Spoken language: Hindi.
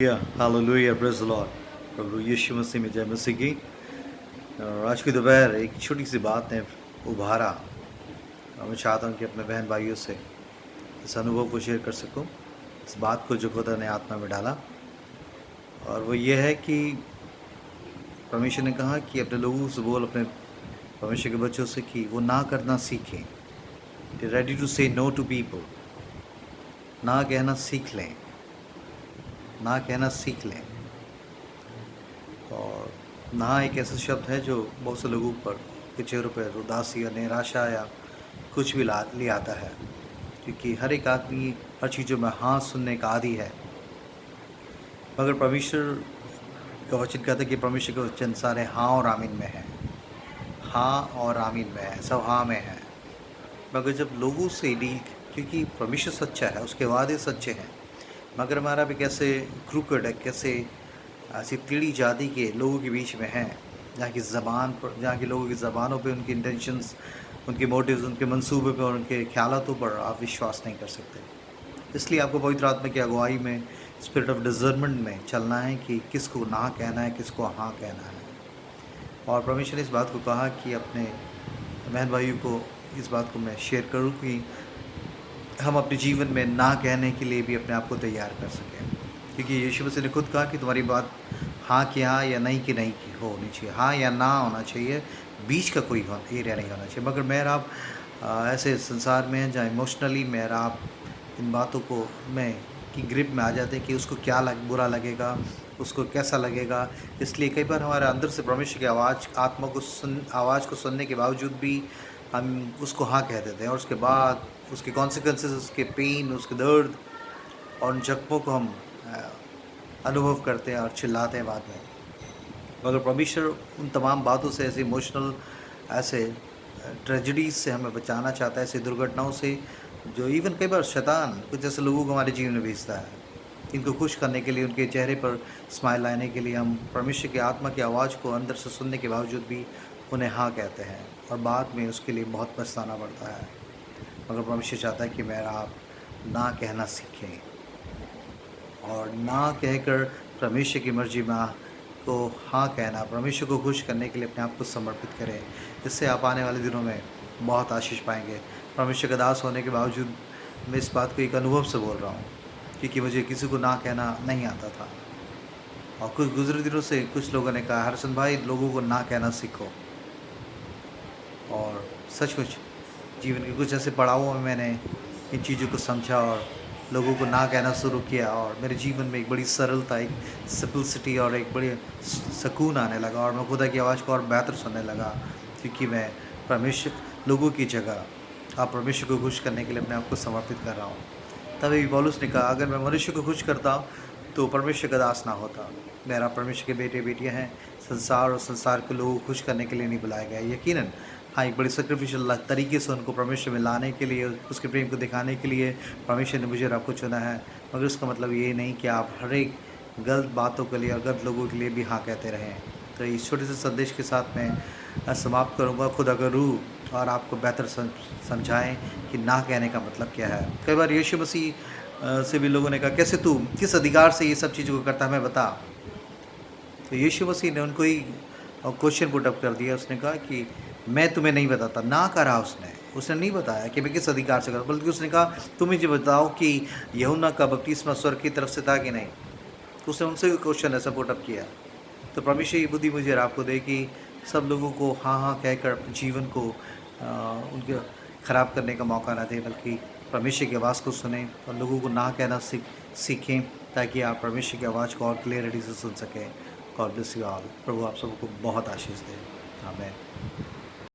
Hallelujah praise the Lord. प्रभु यीशु मसीह में जय मसीह की। और आज की दोपहर एक छोटी सी बात ने उभारा और मैं चाहता हूँ कि अपने बहन भाइयों से इस अनुभव को शेयर कर सकूँ, इस बात को जो खुदा ने आत्मा में डाला। और वो ये है कि परमेश्वर ने कहा कि अपने लोगों से बोल, अपने परमेश्वर के बच्चों से, कि वो ना करना सीखें। रेडी टू से नो टू पीपल। ना कहना सीख लें, ना कहना सीख लें। और ना एक ऐसा शब्द है जो बहुत से लोगों पर के चेहरों पर उदासी या निराशा या कुछ भी ला ले आता है, क्योंकि हर एक आदमी हर चीज़ों में हाँ सुनने का आदी है। मगर परमेश्वर का वचन कहता है कि परमेश्वर के वचन सारे हाँ और आमीन में है। हाँ और आमीन में है, सब हाँ में है। मगर जब लोगों से डील, क्योंकि परमेश्वर सच्चा है, उसके वादे सच्चे हैं, मगर हमारा भी कैसे क्रूकड है, कैसे ऐसी टेढ़ी जाति के लोगों के बीच में है, जहाँ की ज़बान पर, जहाँ के लोगों की ज़बानों पे, उनके इंटेंशंस, उनके मोटिव्स, उनके मंसूबे पर और उनके ख्यालातों पर आप विश्वास नहीं कर सकते। इसलिए आपको पवित्र आत्मा की अगुवाई में, स्पिरिट ऑफ डिजर्नमेंट में चलना है कि किसको ना कहना है, किसको हाँ कहना है। और परमेश्वर ने इस बात को कहा कि अपने बहन भाइयों को इस बात को मैं शेयर करूँ कि हम अपने जीवन में ना कहने के लिए भी अपने आप को तैयार कर सकें, क्योंकि यीशु मसीह ने खुद कहा कि तुम्हारी बात हाँ की हाँ या नहीं की नहीं की होनी चाहिए, हाँ या ना होना चाहिए, बीच का कोई एरिया नहीं होना चाहिए। मगर मेरा आप ऐसे संसार में हैं जहाँ इमोशनली मेरा आप इन बातों को में की ग्रिप में आ जाते हैं कि उसको क्या बुरा लगेगा, उसको कैसा लगेगा। इसलिए कई बार हमारे अंदर से परमेश्वर की आवाज़ को सुनने के बावजूद भी हम उसको हाँ कह देते हैं, और उसके बाद उसके कॉन्सिक्वेंसेस, उसके पेन, उसके दर्द और उन जख्मों को हम अनुभव करते हैं और चिल्लाते हैं बाद में। मगर परमेश्वर उन तमाम बातों से, ऐसे इमोशनल, ऐसे ट्रेजेडीज से हमें बचाना चाहता है, ऐसे दुर्घटनाओं से, जो इवन कई बार शैतान कुछ ऐसे लोगों को हमारे जीवन में भेजता है। इनको खुश करने के लिए, उनके चेहरे पर स्माइल लाने के लिए हम परमेश्वर की आत्मा की आवाज़ को अंदर से सुनने के बावजूद भी उन्हें हाँ कहते हैं, और बाद में उसके लिए बहुत पछताना पड़ता है। मगर परमेश्वर चाहता है कि मेरा आप ना कहना सीखें, और ना कहकर परमेश्वर की मर्जी में को हाँ कहना, परमेश्वर को खुश करने के लिए अपने आप को समर्पित करें। इससे आप आने वाले दिनों में बहुत आशीष पाएंगे। परमेश्वर का दास होने के बावजूद मैं इस बात को एक अनुभव से बोल रहा हूँ, क्योंकि मुझे किसी को ना कहना नहीं आता था, और कुछ गुजरे दिनों से कुछ लोगों ने कहा, हरसन भाई, लोगों को ना कहना सीखो। और सचमुच जीवन के कुछ ऐसे पड़ावों में मैंने इन चीज़ों को समझा और लोगों को ना कहना शुरू किया, और मेरे जीवन में एक बड़ी सरलता, एक सिंपलिसिटी और एक बड़ी सुकून आने लगा, और मैं खुदा की आवाज़ को और बेहतर सुनने लगा, क्योंकि मैं परमेश्वर लोगों की जगह आप परमेश्वर को खुश करने के लिए अपने आप को समर्पित कर रहा हूँ। तभी पौलुस ने कहा, अगर मैं मनुष्य को खुश करता तो परमेश्वर का दास ना होता। मेरा परमेश्वर के बेटे बेटियां हैं, संसार और संसार के लोगों को खुश करने के लिए नहीं बुलाया गया। यकीनन हाँ, एक बड़ी सेक्रिफिशियल तरीके से उनको परमेश्वर में लाने के लिए, उसके प्रेम को दिखाने के लिए परमेश्वर ने मुझे और आपको चुना है। मगर उसका मतलब ये नहीं कि आप हर एक गलत बातों के लिए और गलत लोगों के लिए भी हाँ कहते रहें। तो इस छोटे से संदेश के साथ मैं समाप्त करूँगा। खुदा का रूह और आपको बेहतर समझाएं कि ना कहने का मतलब क्या है। कई बार यीशु मसीह से भी लोगों ने कहा, कैसे तू किस अधिकार से ये सब चीज़ों को करता है, हमें बता। तो यीशु मसीह ने उनको ही क्वेश्चन पुट अप कर दिया। उसने कहा कि मैं तुम्हें नहीं बताता। ना करा उसने नहीं बताया कि मैं किस अधिकार से करता, बल्कि उसने कहा, तुम मुझे बताओ कि यूहन्ना का बपतिस्मा स्वर्ग की तरफ से था कि नहीं। तो उसने उनसे क्वेश्चन ऐसा पुट अप किया। तो परमेश्वर ये बुद्धि मुझे और आपको दे कि सब लोगों को हाँ हाँ कहकर अपने जीवन को उनके ख़राब करने का मौका ना दें, बल्कि परमेश्वर की आवाज़ को सुने और लोगों को ना कहना सीखें, ताकि आप परमेश्वर की आवाज़ को और क्लियरिटी से सुन सकें। God bless you all. प्रभु आप सबको बहुत आशीष दे। आमीन।